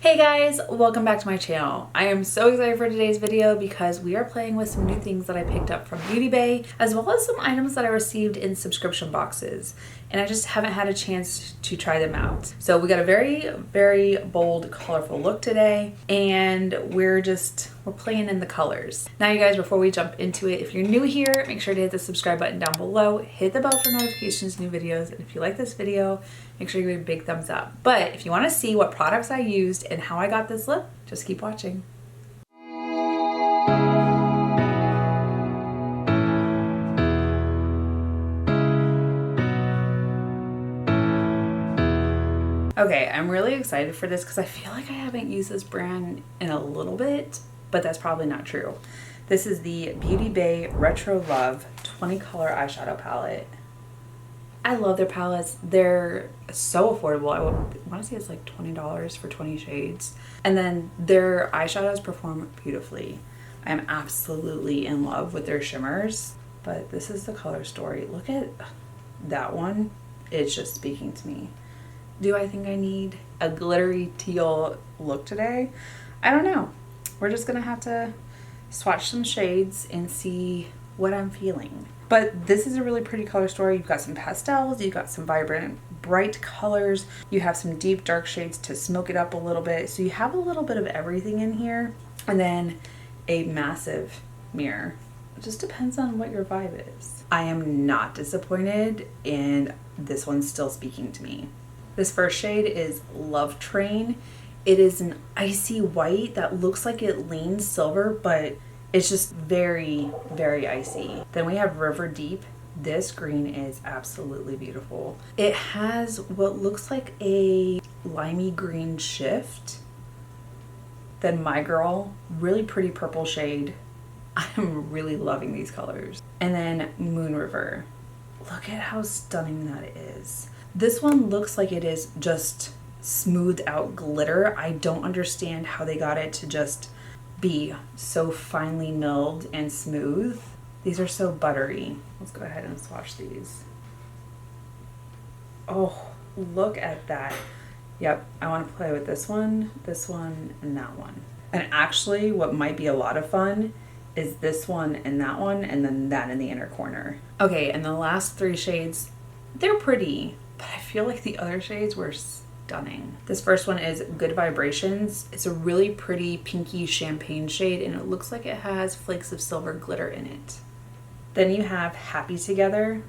Hey guys, welcome back to my channel. I am so excited for today's video because we are playing with some new things that I picked up from Beauty Bay, as well as some items that I received in subscription boxes. And I just haven't had a chance to try them out. So we got a very bold, colorful look today, and we're playing in the colors. Now you guys, before we jump into it, if you're new here, make sure to hit the subscribe button down below, hit the bell for notifications, new videos, and if you like this video, make sure you give it a big thumbs up. But if you want to see what products I used and how I got this look, just keep watching. Okay, I'm really excited for this because I feel like I haven't used this brand in a little bit, but that's probably not true. This is the Beauty Bay Retro Love 20 color eyeshadow palette. I love their palettes. They're so affordable. I want to say it's like $20 for 20 shades. And then their eyeshadows perform beautifully. I am absolutely in love with their shimmers, but this is the color story. Look at that one. It's just speaking to me. Do I think I need a glittery teal look today? I don't know. We're just gonna have to swatch some shades and see what I'm feeling. But this is a really pretty color story. You've got some pastels, you've got some vibrant, bright colors, you have some deep, dark shades to smoke it up a little bit. So you have a little bit of everything in here. And then a massive mirror. It just depends on what your vibe is. I am not disappointed, and this one's still speaking to me. This first shade is Love Train. It is an icy white that looks like it leans silver, but it's just very icy. Then we have River Deep. This green is absolutely beautiful. It has what looks like a limey green shift. Then My Girl, really pretty purple shade. I'm really loving these colors. And then Moon River. Look at how stunning that is. This one looks like it is just smoothed out glitter. I don't understand how they got it to just be so finely milled and smooth. These are so buttery. Let's go ahead and swatch these. Oh, look at that. Yep, I want to play with this one, and that one. And actually, what might be a lot of fun is this one and then that in the inner corner. Okay, and the last three shades, they're pretty, but I feel like the other shades were stunning. This first one is Good Vibrations. It's a really pretty pinky champagne shade, and it looks like it has flakes of silver glitter in it. Then you have Happy Together,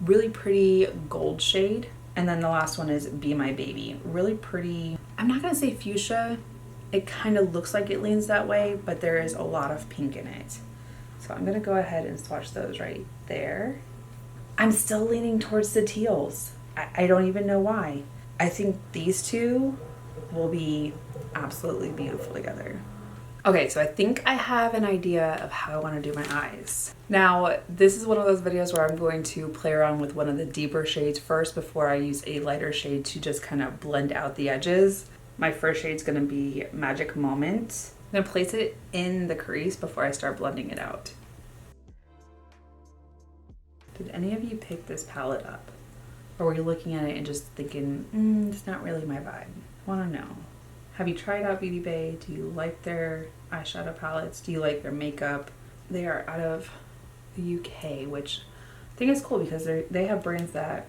really pretty gold shade. And then the last one is Be My Baby, really pretty. I'm not gonna say fuchsia. It kind of looks like it leans that way, but there is a lot of pink in it. So I'm gonna go ahead and swatch those right there. I'm still leaning towards the teals. I don't even know why. I think these two will be absolutely beautiful together. Okay, so I think I have an idea of how I want to do my eyes. Now, this is one of those videos where I'm going to play around with one of the deeper shades first before I use a lighter shade to just kind of blend out the edges. My first shade is going to be Magic Moment. I'm going to place it in the crease before I start blending it out. Did any of you pick this palette up? Or were you looking at it and just thinking, it's not really my vibe? I want to know. Have you tried out Beauty Bay? Do you like their eyeshadow palettes? Do you like their makeup? They are out of the UK, which I think is cool because they have brands that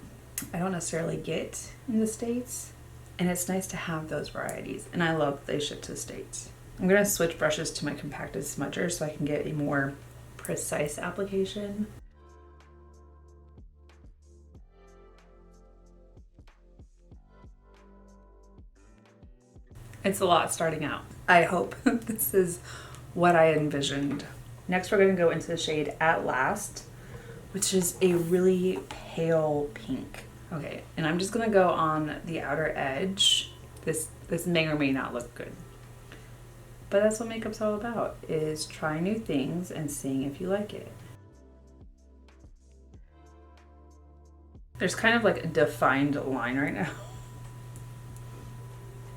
I don't necessarily get in the States. And it's nice to have those varieties. And I love that they ship to the States. I'm going to switch brushes to my compacted smudger so I can get a more precise application. It's a lot starting out. I hope this is what I envisioned. Next, we're going to go into the shade At Last, which is a really pale pink. Okay, and I'm just going to go on the outer edge. This may or may not look good. But that's what makeup's all about, is trying new things and seeing if you like it. There's kind of like a defined line right now.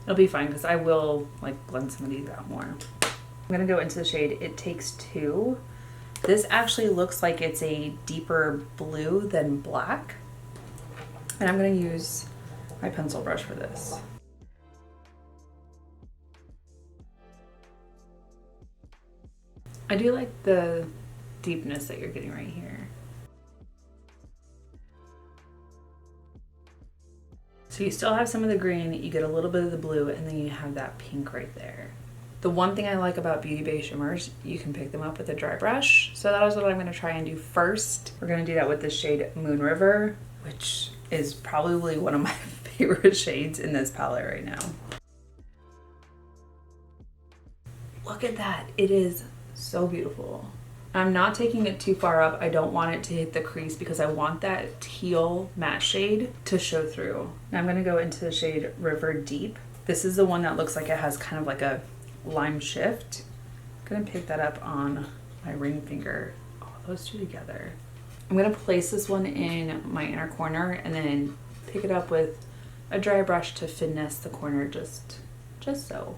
It'll be fine because I will like blend some of these out more. I'm gonna go into the shade It Takes Two. This actually looks like it's a deeper blue than black. And I'm gonna use my pencil brush for this. I do like the deepness that you're getting right here. So you still have some of the green, you get a little bit of the blue, and then you have that pink right there. The one thing I like about Beauty Bay shimmers, you can pick them up with a dry brush. So that is what I'm gonna try and do first. We're gonna do that with the shade Moon River, which is probably one of my favorite shades in this palette right now. Look at that, it is so beautiful. I'm not taking it too far up. I don't want it to hit the crease because I want that teal matte shade to show through. Now I'm gonna go into the shade River Deep. This is the one that looks like it has kind of like a lime shift. I'm gonna pick that up on my ring finger. Oh, those two together. I'm gonna place this one in my inner corner and then pick it up with a dry brush to finesse the corner just so.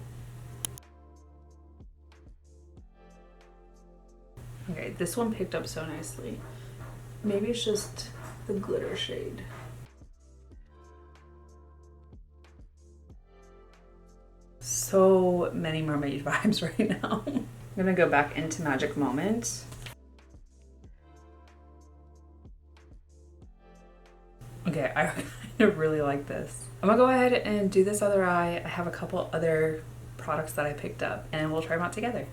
Okay, this one picked up so nicely. Maybe it's just the glitter shade. So many mermaid vibes right now. I'm gonna go back into Magic Moment. Okay, I kind of really like this. I'm gonna go ahead and do this other eye. I have a couple other products that I picked up and we'll try them out together.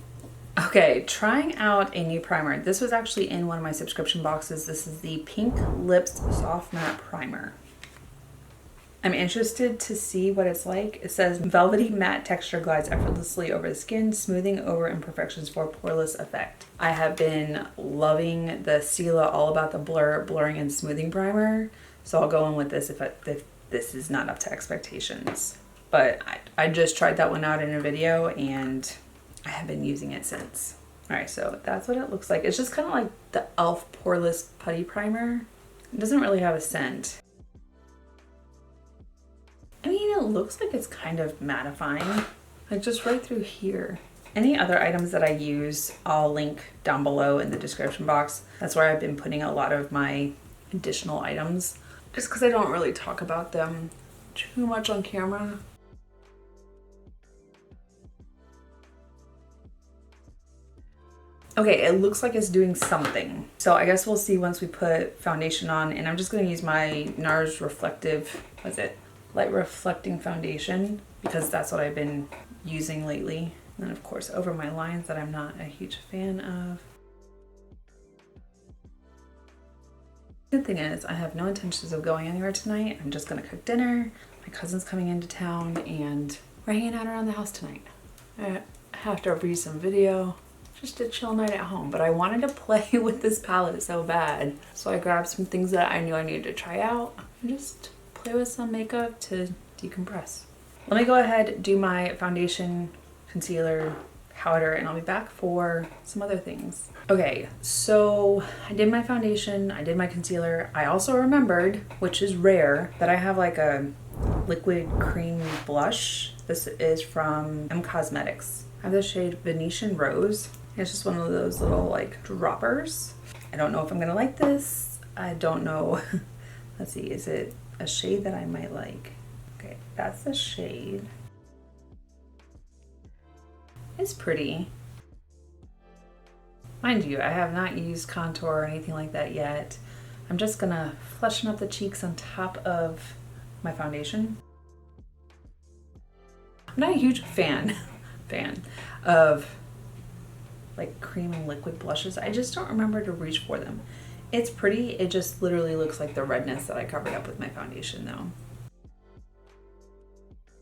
Okay, trying out a new primer. This was actually in one of my subscription boxes. This is the Pink Lips Soft Matte Primer. I'm interested to see what it's like. It says, velvety matte texture glides effortlessly over the skin, smoothing over imperfections for a poreless effect. I have been loving the Stila All About the Blurring and Smoothing Primer, so I'll go in with this if this is not up to expectations. But I just tried that one out in a video and I have been using it since. All right, so that's what it looks like. It's just kind of like the e.l.f. Poreless Putty Primer. It doesn't really have a scent. I mean, it looks like it's kind of mattifying, like just right through here. Any other items that I use, I'll link down below in the description box. That's where I've been putting a lot of my additional items, just because I don't really talk about them too much on camera. Okay, it looks like it's doing something. So I guess we'll see once we put foundation on, and I'm just gonna use my NARS reflective, what's it? Light reflecting foundation, because that's what I've been using lately. And then of course over my lines that I'm not a huge fan of. Good thing is I have no intentions of going anywhere tonight. I'm just gonna cook dinner. My cousin's coming into town and we're hanging out around the house tonight. I have to read some video. Just a chill night at home, but I wanted to play with this palette so bad. So I grabbed some things that I knew I needed to try out and just play with some makeup to decompress. Let me go ahead, do my foundation, concealer, powder, and I'll be back for some other things. Okay, so I did my foundation, I did my concealer. I also remembered, which is rare, that I have like a liquid cream blush. This is from Cosmetics. I have the shade Venetian Rose. It's just one of those little like droppers. I don't know if I'm gonna like this. I don't know. Let's see, is it a shade that I might like? Okay, that's the shade. It's pretty. Mind you, I have not used contour or anything like that yet. I'm just gonna flesh up the cheeks on top of my foundation. I'm not a huge fan of like cream and liquid blushes. I just don't remember to reach for them. It's pretty, it just literally looks like the redness that I covered up with my foundation though.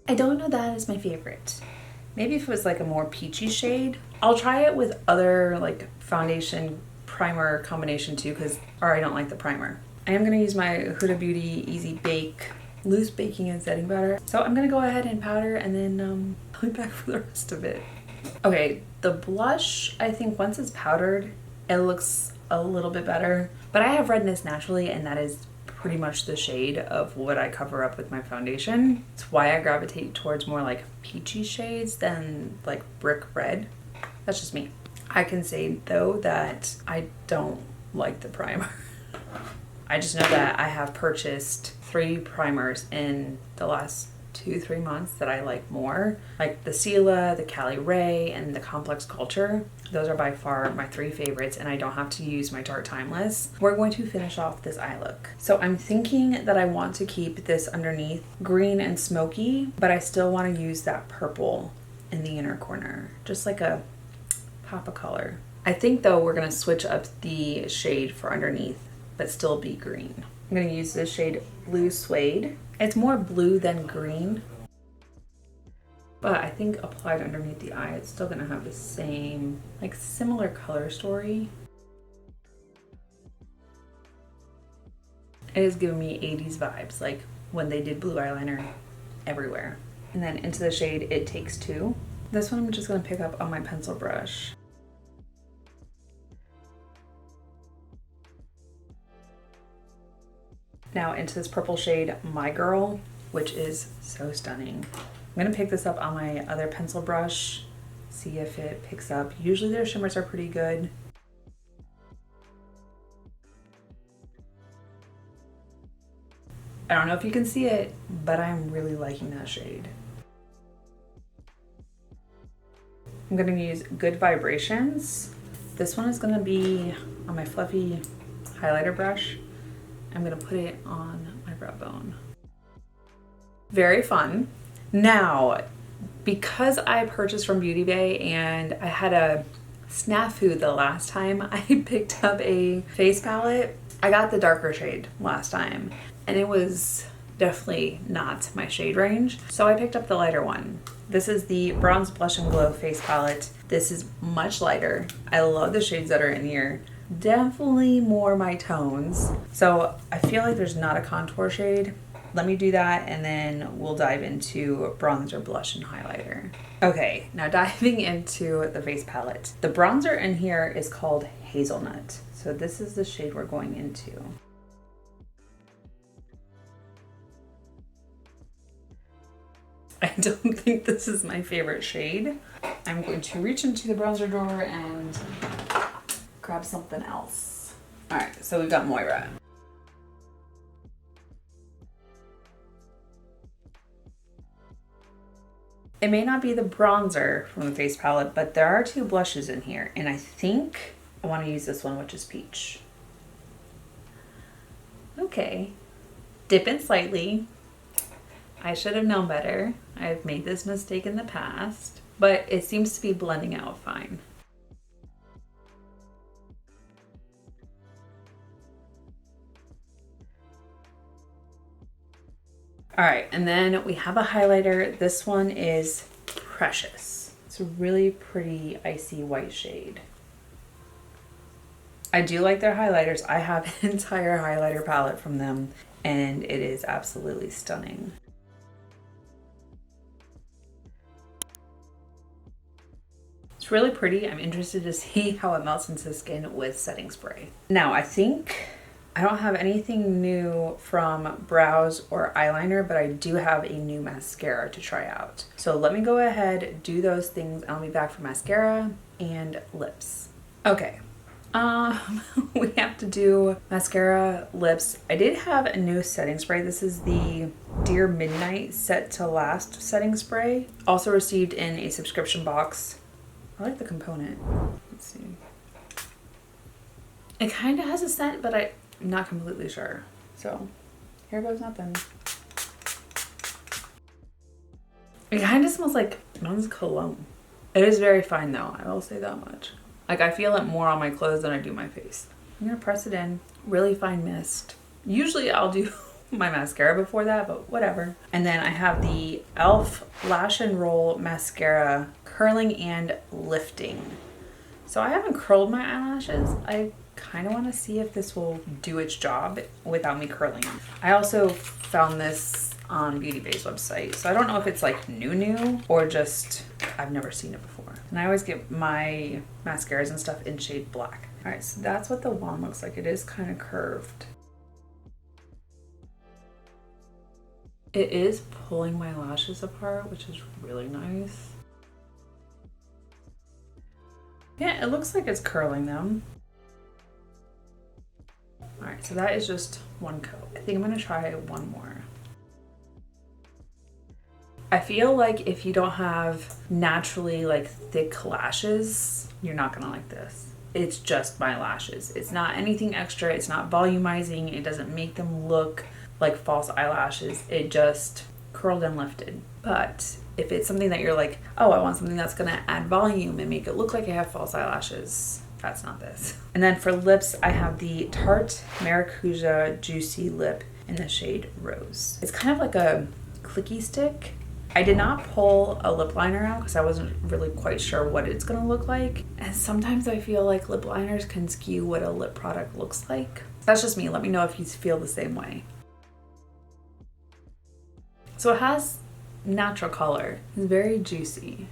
I don't know that is my favorite. Maybe if it was like a more peachy shade. I'll try it with other like foundation primer combination too, or I don't like the primer. I am gonna use my Huda Beauty Easy Bake Loose Baking and Setting Powder. So I'm gonna go ahead and powder and then I'll be back for the rest of it. Okay, the blush, I think once it's powdered, it looks a little bit better, but I have redness naturally and that is pretty much the shade of what I cover up with my foundation. It's why I gravitate towards more like peachy shades than like brick red. That's just me. I can say though that I don't like the primer. I just know that I have purchased 3 primers in the last 2-3 months that I like more. Like the Stila, the Cali Ray, and the Complex Culture. Those are by far my 3 favorites, and I don't have to use my Tarte Timeless. We're going to finish off this eye look. So I'm thinking that I want to keep this underneath green and smoky, but I still want to use that purple in the inner corner, just like a pop of color. I think though we're going to switch up the shade for underneath, but still be green. I'm going to use this shade Blue Suede. It's more blue than green, but I think applied underneath the eye, it's still going to have the same, like similar color story. It is giving me 80s vibes, like when they did blue eyeliner everywhere. And then into the shade It Takes Two. This one I'm just going to pick up on my pencil brush. Now into this purple shade, My Girl, which is so stunning. I'm gonna pick this up on my other pencil brush, see if it picks up. Usually their shimmers are pretty good. I don't know if you can see it, but I'm really liking that shade. I'm gonna use Good Vibrations. This one is gonna be on my fluffy highlighter brush. I'm gonna put it on my brow bone. Very fun. Now, because I purchased from Beauty Bay and I had a snafu the last time I picked up a face palette, I got the darker shade last time and it was definitely not my shade range. So I picked up the lighter one. This is the Bronze Blush and Glow face palette. This is much lighter. I love the shades that are in here. Definitely more my tones. So I feel like there's not a contour shade. Let me do that and then we'll dive into bronzer, blush, and highlighter. Okay, now diving into the face palette. The bronzer in here is called Hazelnut. So this is the shade we're going into. I don't think this is my favorite shade. I'm going to reach into the bronzer drawer and grab something else. All right, so we've got Moira. It may not be the bronzer from the face palette, but there are 2 blushes in here, and I think I want to use this one, which is Peach. Okay, dip in slightly. I should have known better. I've made this mistake in the past, but it seems to be blending out fine. All right, and then we have a highlighter. This one is Precious. It's a really pretty icy white shade. I do like their highlighters. I have an entire highlighter palette from them and it is absolutely stunning. It's really pretty. I'm interested to see how it melts into the skin with setting spray. Now I think I don't have anything new from brows or eyeliner, but I do have a new mascara to try out. So let me go ahead, do those things, and I'll be back for mascara and lips. Okay, we have to do mascara, lips. I did have a new setting spray. This is the Dear Midnight Set to Last setting spray. Also received in a subscription box. I like the component. Let's see. It kind of has a scent, but I'm not completely sure. So here goes nothing. It kind of smells like men's cologne. It is very fine though, I will say that much. Like I feel it more on my clothes than I do my face. I'm gonna press it in, really fine mist. Usually I'll do my mascara before that, but whatever. And then I have the e.l.f. Lash and Roll Mascara Curling and Lifting. So I haven't curled my eyelashes. I kind of want to see if this will do its job without me curling them. I also found this on Beauty Bay's website, so I don't know if it's like new or just I've never seen it before. And I always get my mascaras and stuff in shade black. All right, so that's what the wand looks like. It is kind of curved. It is pulling my lashes apart, which is really nice. Yeah, it looks like it's curling them. All right, so that is just one coat. I think I'm gonna try one more. I feel like if you don't have naturally like thick lashes, you're not gonna like this. It's just my lashes. It's not anything extra. It's not volumizing. It doesn't make them look like false eyelashes. It just curled and lifted. But if it's something that you're like, oh, I want something that's gonna add volume and make it look like I have false eyelashes, that's not this. And then for lips, I have the Tarte Maracuja Juicy Lip in the shade Rose. It's kind of like a clicky stick. I did not pull a lip liner out because I wasn't really quite sure what it's gonna look like. And sometimes I feel like lip liners can skew what a lip product looks like. That's just me. Let me know if you feel the same way. So it has natural color. It's very juicy.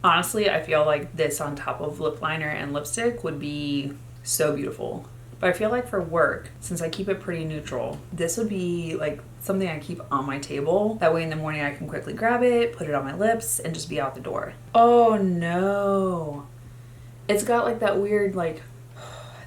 Honestly, I feel like this on top of lip liner and lipstick would be so beautiful. But I feel like for work, since I keep it pretty neutral, this would be like something I keep on my table. That way in the morning I can quickly grab it, put it on my lips, and just be out the door. Oh no. It's got like that weird like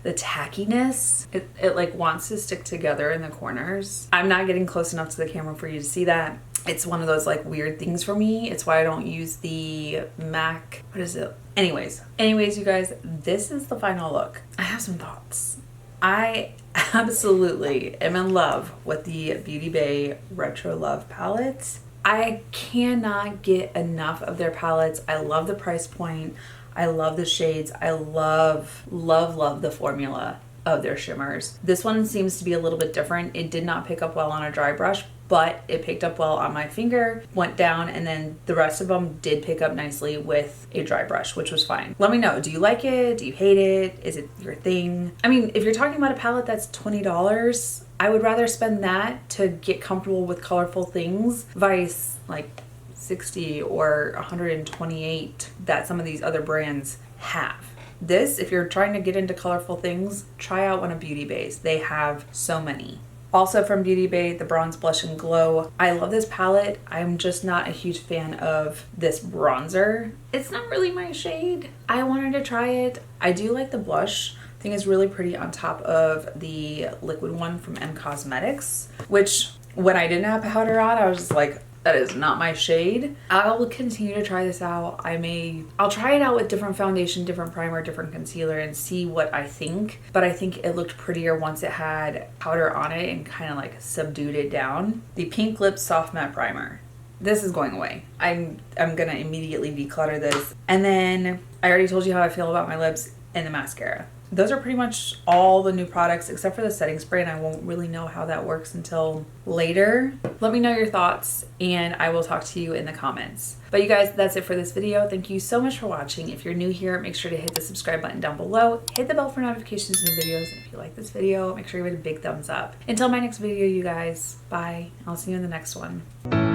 the tackiness. It like wants to stick together in the corners. I'm not getting close enough to the camera for you to see that. It's one of those like weird things for me. It's why I don't use the MAC, what is it? Anyways, you guys, this is the final look. I have some thoughts. I absolutely am in love with the Beauty Bay Retro Love palette. I cannot get enough of their palettes. I love the price point. I love the shades. I love the formula of their shimmers. This one seems to be a little bit different. It did not pick up well on a dry brush, but it picked up well on my finger, went down, and then the rest of them did pick up nicely with a dry brush, which was fine. Let me know, do you like it? Do you hate it? Is it your thing? I mean, if you're talking about a palette that's $20, I would rather spend that to get comfortable with colorful things, vice like 60 or 128 that some of these other brands have. This, if you're trying to get into colorful things, try out one of Beauty Bay's. They have so many. Also from Beauty Bay, the Bronze Blush and Glow. I love this palette. I'm just not a huge fan of this bronzer. It's not really my shade. I wanted to try it. I do like the blush. I think it's really pretty on top of the liquid one from M Cosmetics, which when I didn't have powder on, I was just like, that is not my shade. I'll continue to try this out. I'll try it out with different foundation, different primer, different concealer and see what I think. But I think it looked prettier once it had powder on it and kind of like subdued it down. The Pink Lip Soft Matte Primer. This is going away. I'm gonna immediately declutter this. And then I already told you how I feel about my lips and the mascara. Those are pretty much all the new products except for the setting spray, and I won't really know how that works until later. Let me know your thoughts and I will talk to you in the comments. But you guys, that's it for this video. Thank you so much for watching. If you're new here, make sure to hit the subscribe button down below. Hit the bell for notifications of new videos. And if you like this video, make sure you give it a big thumbs up. Until my next video, you guys, bye. I'll see you in the next one.